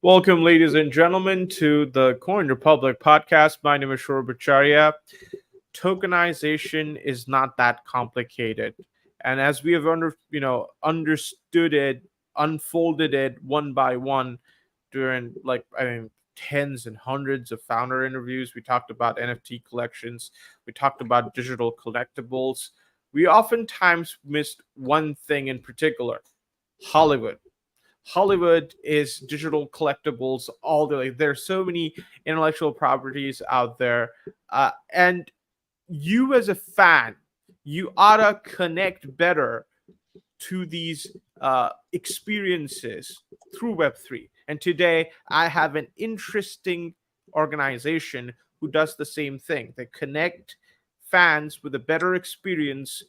Welcome, ladies and gentlemen, to the Coin Republic podcast. My name is Shor Bacharya. Tokenization is not that complicated, and as we have understood it, unfolded it one by one during tens and hundreds of founder interviews. We talked about NFT collections. We talked about digital collectibles. We oftentimes missed one thing in particular: Hollywood. Hollywood is digital collectibles all the way. There's so many intellectual properties out there, and you as a fan, you ought to connect better to these experiences through Web3. And today, I have an interesting organization who does the same thing. They connect fans with a better experience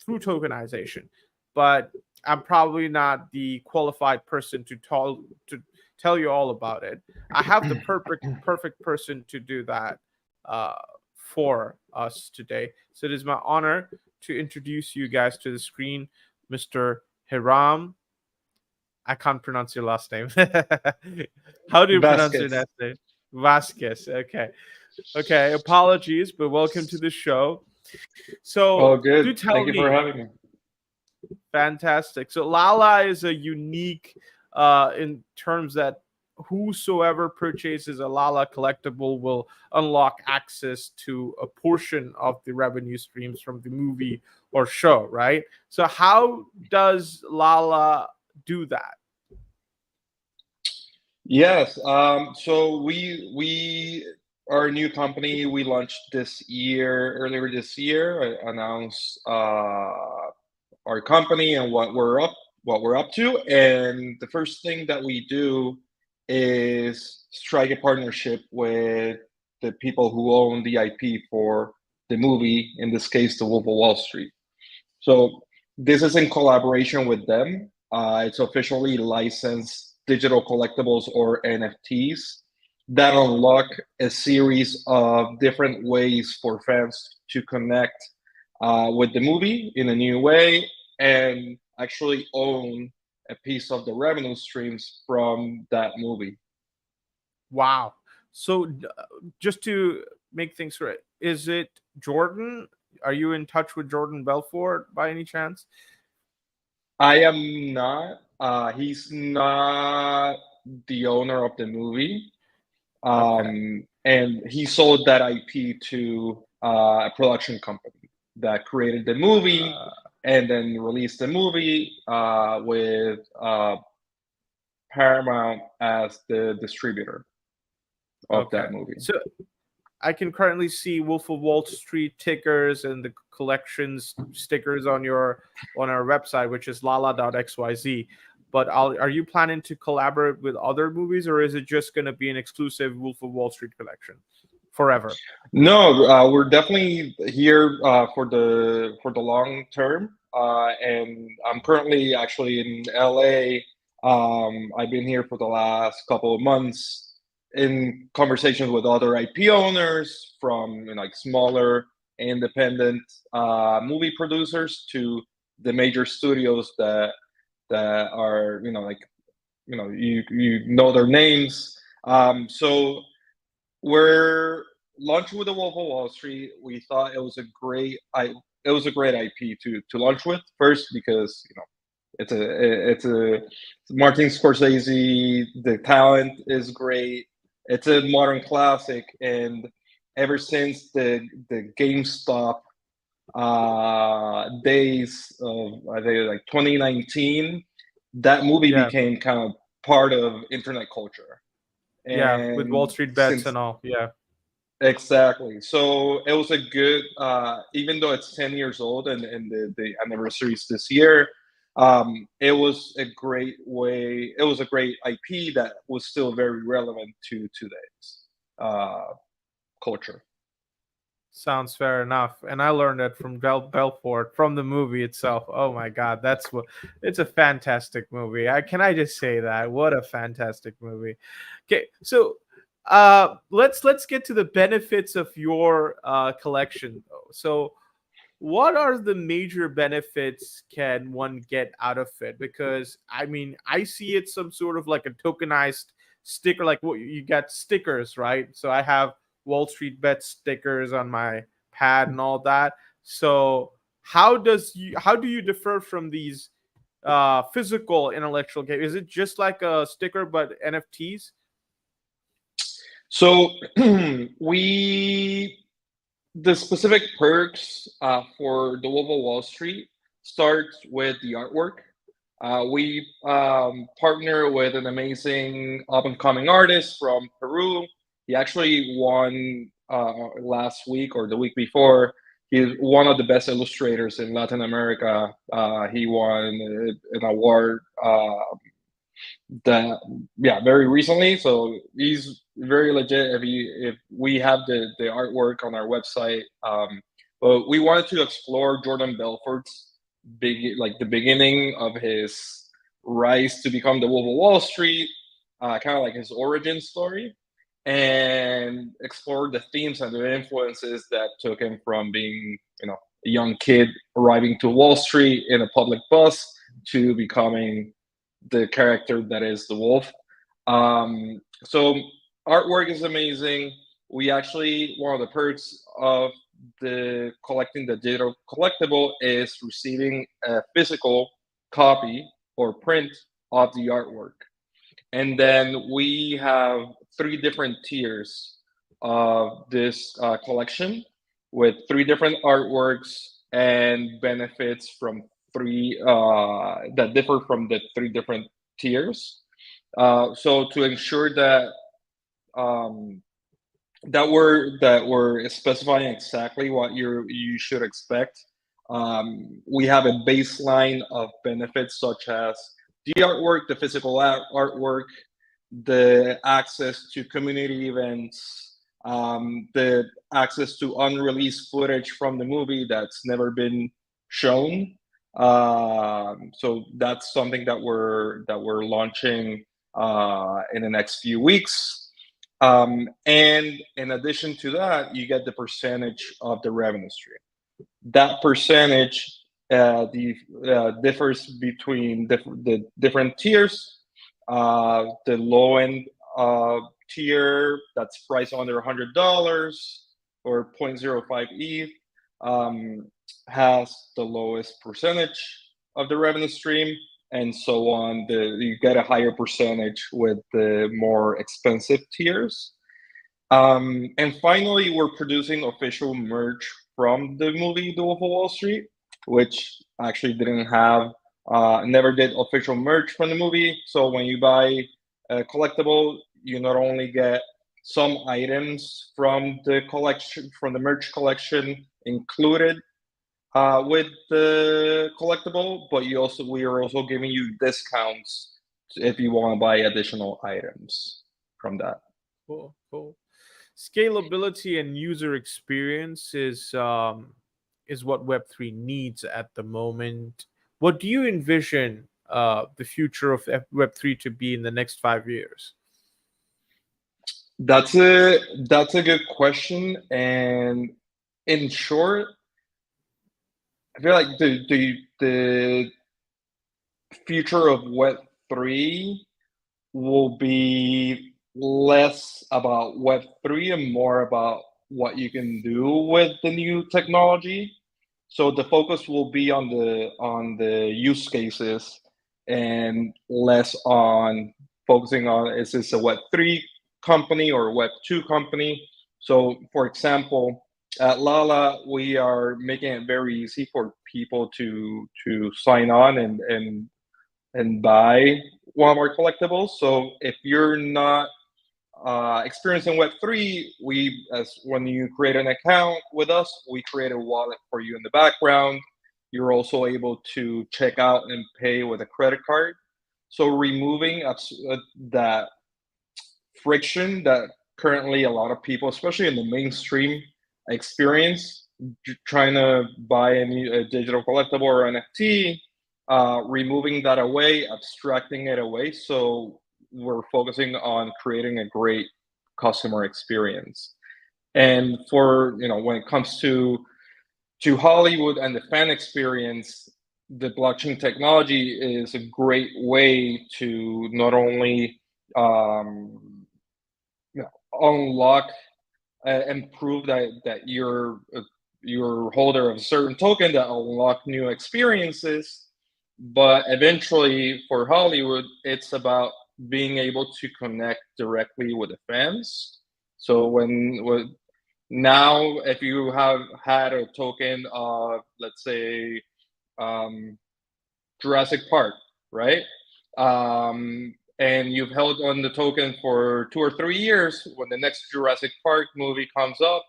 through tokenization. But I'm probably not the qualified person to tell you all about it. I have the perfect person to do that uh, for us today. So it is my honor to introduce you guys to the screen, Mr. Hiram. I can't pronounce your last name. How do you pronounce your Vasquez. last name? Vasquez. Okay. Okay. Apologies, but welcome to the show. So Oh, good. do Thank tell you for me. having me. Fantastic. So Lala is a unique in terms that whosoever purchases a Lala collectible will unlock access to a portion of the revenue streams from the movie or show, right? So how does Lala do that? Yes. So we are a new company. We launched earlier this year. I announced our company and what we're up to. And the first thing that we do is strike a partnership with the people who own the IP for the movie. In this case, The Wolf of Wall Street. So this is in collaboration with them. It's officially licensed digital collectibles or NFTs that unlock a series of different ways for fans to connect with the movie in a new way and actually own a piece of the revenue streams from that movie. Wow. So just to make things right, is it Jordan? Are you in touch with Jordan Belfort by any chance? I am not. He's not the owner of the movie. Okay. And he sold that IP to a production company that created the movie Uh, and then released the movie with Paramount as the distributor of okay. that movie. So I can currently see Wolf of Wall Street tickers and the collections stickers on our website, which is lala.xyz. But are you planning to collaborate with other movies, or is it just going to be an exclusive Wolf of Wall Street collection forever? No, we're definitely here for the long term, and I'm currently actually in LA. I've been here for the last couple of months in conversations with other IP owners from like smaller independent movie producers to the major studios that are you know their names. So we're launching with the Wolf of Wall Street. We thought it was a great IP to launch with first because it's Martin Scorsese. The talent is great. It's a modern classic, and ever since the GameStop days of I think like 2019, that movie Yeah, became kind of part of internet culture. yeah, with Wall And Street bets since and all. Yeah. exactly. So it was a good, even though it's 10 years old and the anniversary is this year, it was a great way, it was a great IP that was still very relevant to today's uh, culture. Sounds fair enough. And I learned that from Belfort from the movie itself. Oh my god, that's what it's a fantastic movie. I just say that? What a fantastic movie. Okay, so let's get to the benefits of your collection though. So what are the major benefits can one get out of it? Because I mean, I see it some sort of like a tokenized sticker, like what you get stickers, right? So I have Wall Street Bet stickers on my pad and all that. So how do you differ from these physical intellectual game? Is it just like a sticker but NFTs? So we the specific perks for the Wolf of Wall Street starts with the artwork. We partner with an amazing up and coming artist from Peru. He actually won last week or the week before. He's one of the best illustrators in Latin America. He won an award that very recently. So he's very legit. If we have the artwork on our website, but we wanted to explore Jordan Belfort's the beginning of his rise to become the Wolf of Wall Street, kind of like his origin story, and explore the themes and the influences that took him from being a young kid arriving to Wall Street in a public bus to becoming the character that is the wolf. So artwork is amazing. We actually, one of the perks of the collecting the digital collectible is receiving a physical copy or print of the artwork. And then we have three different tiers of this collection with three different artworks and benefits from three that differ from the three different tiers. So to ensure that um, we're specifying exactly what you should expect, we have a baseline of benefits such as the artwork, the physical artwork, the access to community events, the access to unreleased footage from the movie that's never been shown. So that's something that we're launching in the next few weeks. And in addition to that, you get the percentage of the revenue stream. That percentage differs between the different tiers. The low end tier that's priced under $100 or 0.05 ETH has the lowest percentage of the revenue stream, and so on. You get a higher percentage with the more expensive tiers. And finally, we're producing official merch from the movie The Wolf of Wall Street, which actually didn't have, never did official merch from the movie. So when you buy a collectible, you not only get some items from the collection, from the merch collection included with the collectible, but we are also giving you discounts if you want to buy additional items from that. Cool, cool. Scalability and user experience is what Web3 needs at the moment. What do you envision the future of Web3 to be in the next 5 years? That's a good question, and in short, I feel like the future of Web3 will be less about Web3 and more about what you can do with the new technology. So the focus will be on the use cases and less on focusing on, is this a Web3 company or a Web2 company? So for example, at Lala, we are making it very easy for people to sign on and buy one of our collectibles. So if you're not experiencing Web3, when you create an account with us, we create a wallet for you in the background. You're also able to check out and pay with a credit card. So removing that friction that currently a lot of people, especially in the mainstream, experience trying to buy a digital collectible or NFT, removing that away, abstracting it away. So we're focusing on creating a great customer experience. And for when it comes to Hollywood and the fan experience, the blockchain technology is a great way to not only unlock and prove that you're holder of a certain token that unlock new experiences. But eventually, for Hollywood, it's about being able to connect directly with the fans. So when now, if you have had a token of, let's say, um, Jurassic Park, right? And you've held on the token for 2 or 3 years. When the next Jurassic Park movie comes up,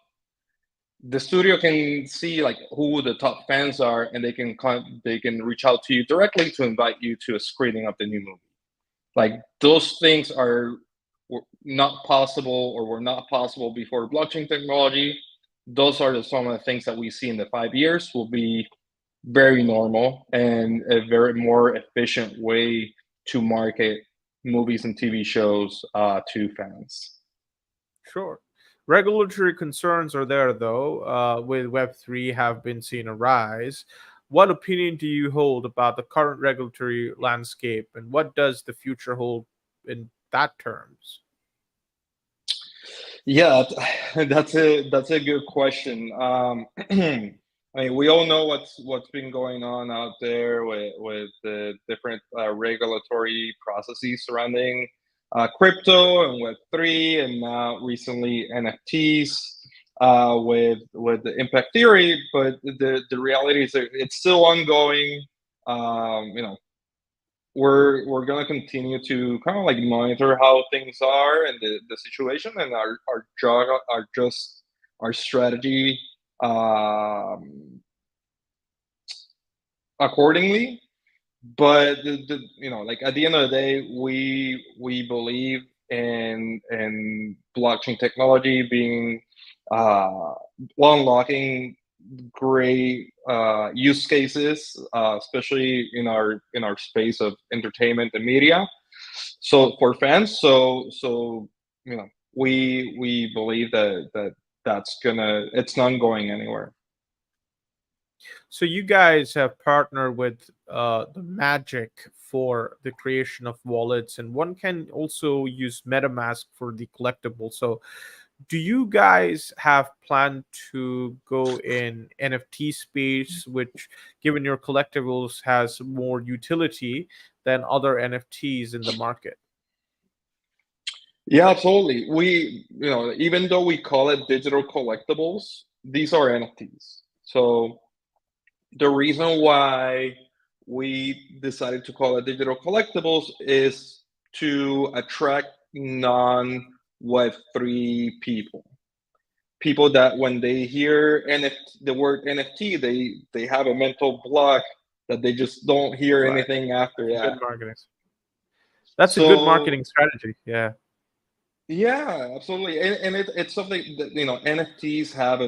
the studio can see like who the top fans are, and they can reach out to you directly to invite you to a screening of the new movie. Like those things were not possible or were not possible before blockchain technology. Those are some of the things that we see in the 5 years will be very normal and a very more efficient way to market movies and TV shows to fans. Sure. Regulatory concerns are there, though, with Web3 have been seen a rise. What opinion do you hold about the current regulatory landscape, and what does the future hold in that terms? Yeah, that's a good question. I mean, we all know what's been going on out there with the different regulatory processes surrounding crypto and Web3, and now recently NFTs with the impact theory. But the reality is that it's still ongoing. You know, we're gonna continue to kind of like monitor how things are and the situation, and our job our just our strategy accordingly. But like at the end of the day, we believe in blockchain technology being uh, unlocking great use cases, especially in our space of entertainment and media. So for fans, we believe it's not going anywhere. So you guys have partnered with the Magic for the creation of wallets, and one can also use MetaMask for the collectible. So do you guys have planned to go in NFT space, which, given your collectibles, has more utility than other NFTs in the market? Yeah, absolutely. Even though we call it digital collectibles, these are NFTs. So the reason why we decided to call it digital collectibles is to attract non Web3 people that when they hear the word NFT, they have a mental block that they just don't hear Right. anything after Good that. marketing. That's a good So marketing strategy. Yeah. yeah, absolutely, and it's something that NFTs have a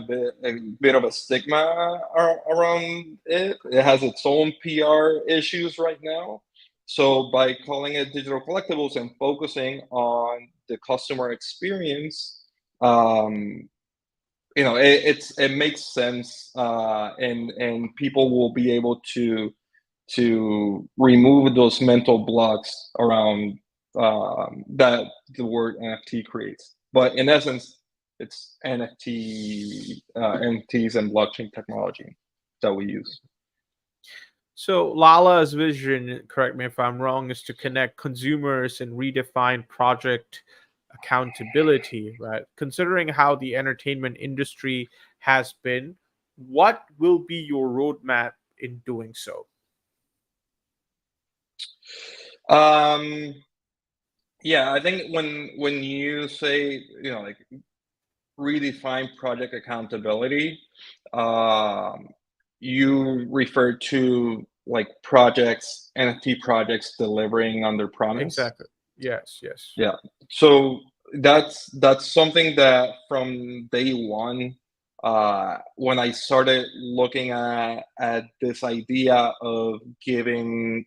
bit of a stigma around it. It has its own PR issues right now. So by calling it digital collectibles and focusing on the customer experience, um, it makes sense, and people will be able to remove those mental blocks around that the word NFT creates. But in essence, it's NFTs and blockchain technology that we use. So Lala's vision, correct me if I'm wrong, is to connect consumers and redefine project accountability, right? Considering how the entertainment industry has been, what will be your roadmap in doing so? Um, yeah, I think when you say like redefine project accountability, um, you refer to like projects, NFT projects delivering on their promise. Exactly. Yes, yes. Yeah. So that's something that from day one, when I started looking at this idea of giving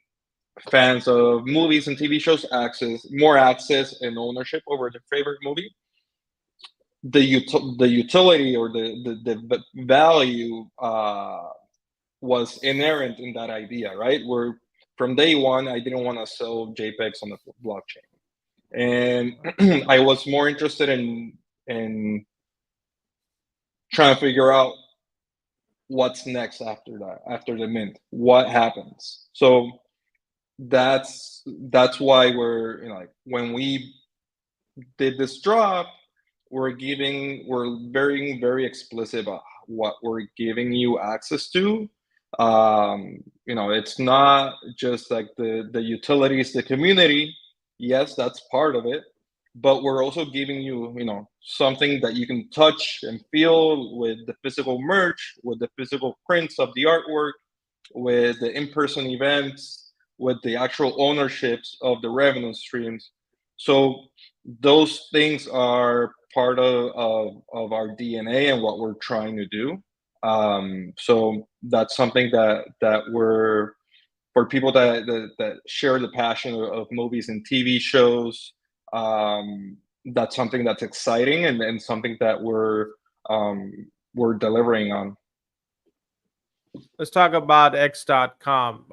fans of movies and TV shows more access and ownership over their favorite movie, the utility or the value was inherent in that idea, right? Where from day one, I didn't want to sell JPEGs on the blockchain, and I was more interested in and trying to figure out what's next after that, after the mint, what happens. So that's why we're, like, when we did this drop, we're very explicit about what we're giving you access to. It's not just like the utilities, the community. Yes, that's part of it, but we're also giving you, something that you can touch and feel with the physical merch, with the physical prints of the artwork, with the in-person events, with the actual ownerships of the revenue streams. So those things are part of our DNA and what we're trying to do. So that's something that we're, for people that share the passion of movies and TV shows. That's something that's exciting, and something that we're delivering on. Let's talk about X.com.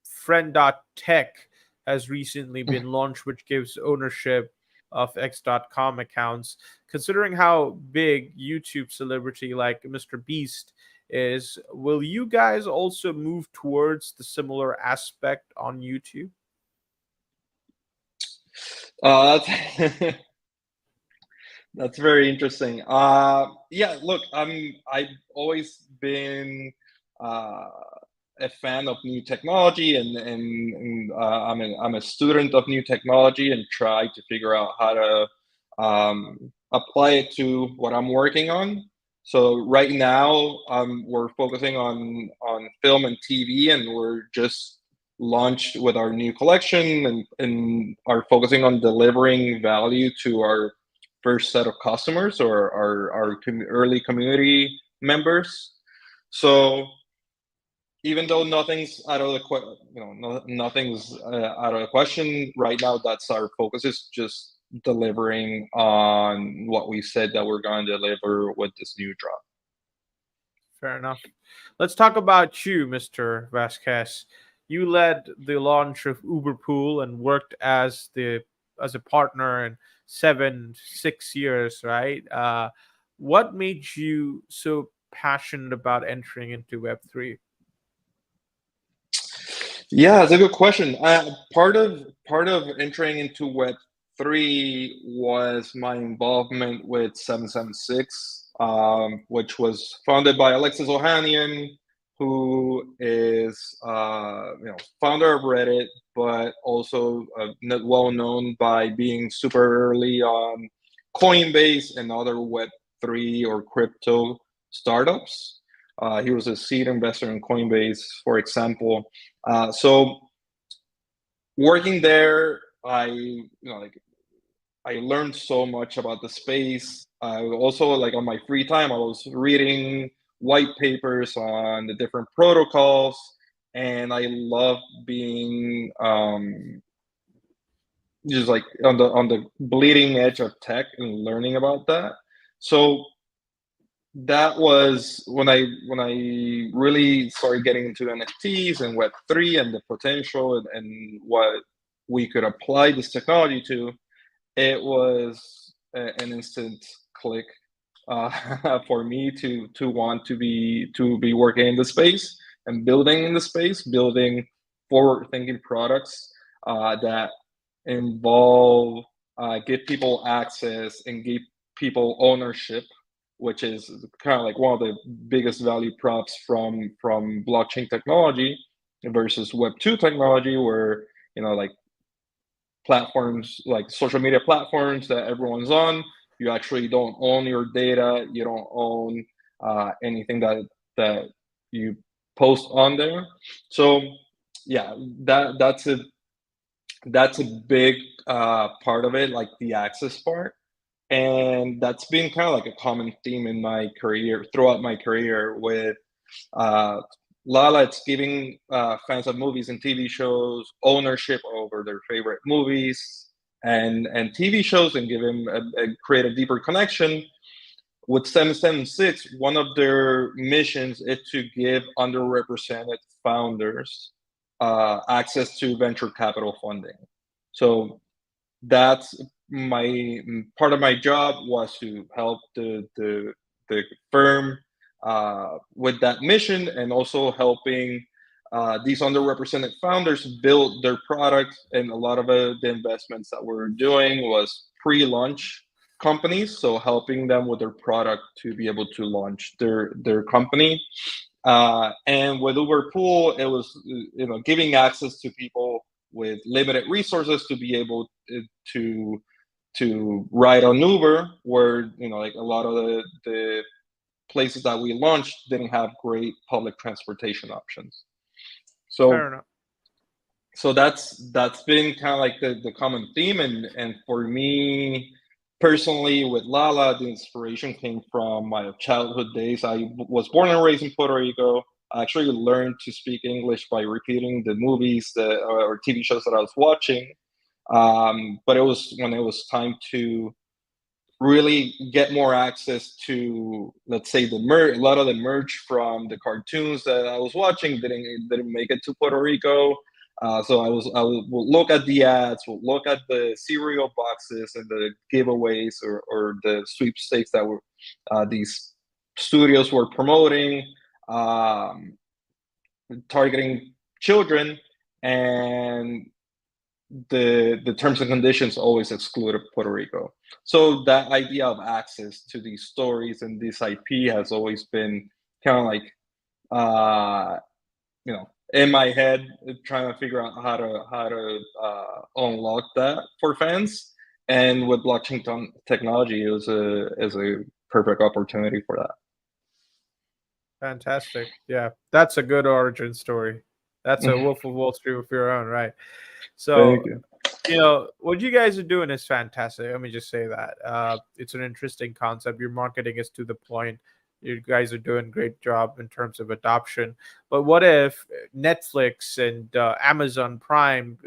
Friend.tech has recently been launched, which gives ownership of X.com accounts. Considering how big YouTube celebrity like Mr. Beast is, will you guys also move towards the similar aspect on YouTube? That's That's very interesting. Yeah, look, I've always been uh, a fan of new technology, and I'm a student of new technology, and try to figure out how to apply it to what I'm working on. So right now, we're focusing on film and TV, and we're just launched with our new collection, and are focusing on delivering value to our first set of customers, or our early community members. So even though nothing's out of the nothing's out of the question right now, that's our focus, is just delivering on what we said that we're going to deliver with this new drop. Fair enough. Let's talk about you, Mr. Vasquez. You led the launch of Uberpool and worked as a partner in 6 years, right? What made you so passionate about entering into Web3? Yeah, it's a good question. Part of entering into Web3 was my involvement with 776, which was founded by Alexis Ohanian, who is founder of Reddit, but also well known by being super early on Coinbase and other Web3 or crypto startups. He was a seed investor in Coinbase, for example. So working there, I learned so much about the space. I also, like, on my free time, I was reading white papers on the different protocols, and I love being just like on the bleeding edge of tech and learning about that. So that was when I really started getting into NFTs and Web3 and the potential, and what we could apply this technology to. It was an instant click for me to want to be working in the space and building in the space, building forward thinking products that involve give people access and give people ownership, which is kind of like one of the biggest value props from blockchain technology versus Web2 technology, where, like, platforms like social media platforms that everyone's on, you actually don't own your data, you don't own anything that you post on there. So yeah, that's a big part of it, like the access part. And that's been kind of like a common theme in my career, throughout my career, with uh, Lala. It's giving fans of movies and TV shows ownership over their favorite movies and TV shows, and give them create a deeper connection. With 776, one of their missions is to give underrepresented founders access to venture capital funding. So that's my part of my job was to help the firm with that mission, and also helping these underrepresented founders build their product. And a lot of the investments that we're doing was pre-launch companies, so helping them with their product to be able to launch their company. And with Uber Pool, it was giving access to people with limited resources to be able to ride on Uber, where like a lot of the places that we launched didn't have great public transportation options. Fair So enough. that's been kind of like the common theme. And for me personally, with Lala, the inspiration came from my childhood days. I was born and raised in Puerto Rico. I actually learned to speak English by repeating the movies or TV shows that I was watching. But it was when it was time to really get more access to, let's say, a lot of the merch from the cartoons that I was watching didn't make it to Puerto Rico. So would look at the ads, would look at the cereal boxes and the giveaways, or the sweepstakes that were these studios were promoting, um, targeting children, and the terms and conditions always excluded Puerto Rico. So that idea of access to these stories and this IP has always been kind of like in my head, trying to figure out how to unlock that for fans. And with blockchain technology, it was a perfect opportunity for that. Fantastic. Yeah, that's a good origin story. That's a Wolf of Wall Street of your own, right? Thank So, you. what you guys are doing is fantastic. Let me just say that. It's an interesting concept. Your marketing is to the point. You guys are doing a great job in terms of adoption. But what if Netflix and Amazon Prime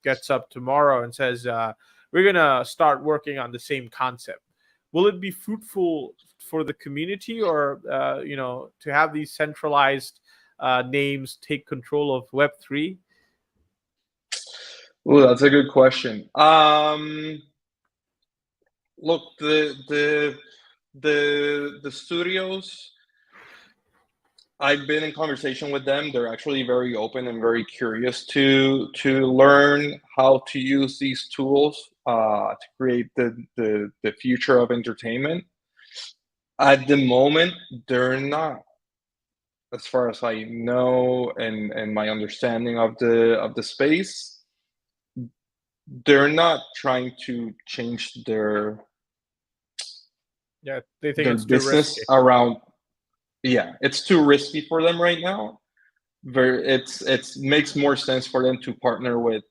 gets up tomorrow and says, we're going to start working on the same concept? Will it be fruitful for the community, or, to have these centralized names take control of Web3? Oh, that's a good question. Look, the studios, I've been in conversation with them. They're actually very open and very curious to learn how to use these tools to create the future of entertainment. At the moment, they're not, as far as I know, and my understanding of the space, they're not trying to change Yeah, they think their it's too business risky. around. Yeah, it's too risky for them right now. It's makes more sense for them to partner with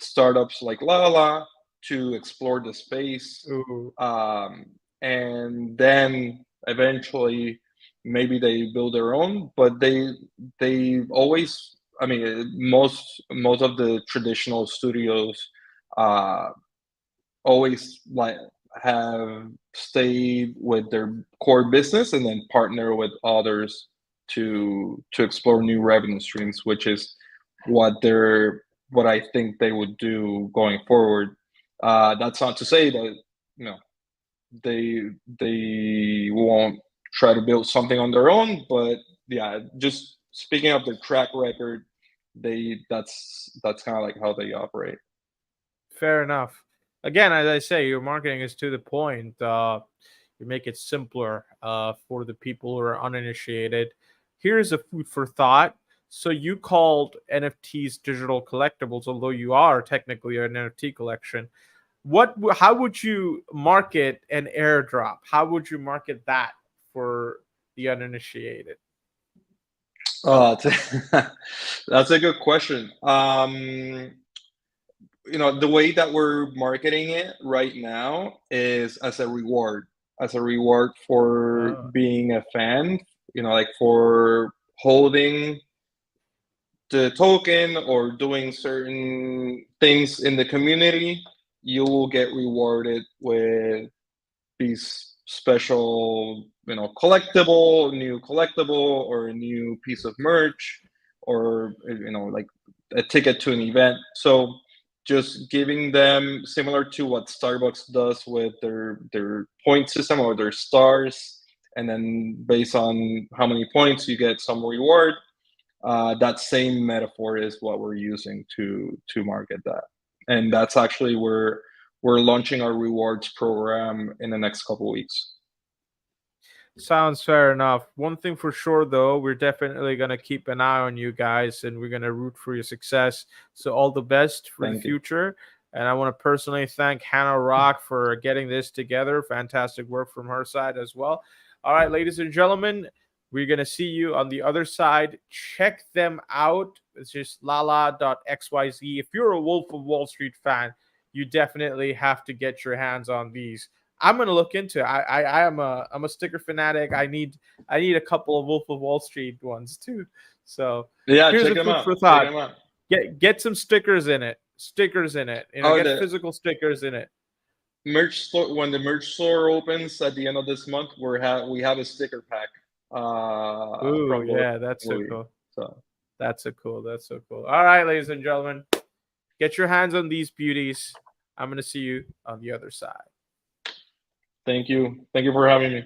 startups like Lala to explore the space, Ooh, um, and then eventually maybe they build their own. But they always, I mean, most of the traditional studios uh, always like have stayed with their core business and then partner with others to explore new revenue streams, which is what I think they would do going forward. That's not to say that you know they they won't try to build something on their own, but yeah, just speaking of their track record, that's kind of like how they operate. fair enough. Again, as I say, your marketing is to the point. You make it simpler for the people who are uninitiated. Here's a food for thought. So you called NFTs digital collectibles, although you are technically an NFT collection. How would you market an airdrop? How would you market that for the uninitiated? That's a good question. The way that we're marketing it right now is as a reward for Uh, being a fan, like for holding the token or doing certain things in the community. You will get rewarded with these special, new collectible, or a new piece of merch, or like a ticket to an event. So just giving them similar to what Starbucks does with their point system or their stars, and then based on how many points you get some reward. That same metaphor is what we're using to market that, and that's actually where we're launching our rewards program in the next couple weeks. Sounds fair enough. One thing for sure, though, we're definitely going to keep an eye on you guys and we're going to root for your success. So, all the best for the Thank you. future. And I want to personally thank Hannah Rock for getting this together. Fantastic work from her side as well. All right, ladies and gentlemen, we're going to see you on the other side. Check them out. It's just lala.xyz. If you're a Wolf of Wall Street fan, you definitely have to get your hands on these. I'm gonna look into it. I'm a sticker fanatic. I need a couple of Wolf of Wall Street ones too. So Yeah, here's check a them food out. for Check thought. them out. Get some stickers in it. Stickers in it. You know, Oh, get the physical stickers in it. merch store, when the merch store opens at the end of this month, we have a sticker pack Ooh, from the yeah, that's so movie. cool. So That's so cool. That's so cool. All right, ladies and gentlemen, get your hands on these beauties. I'm gonna see you on the other side. thank you for having me.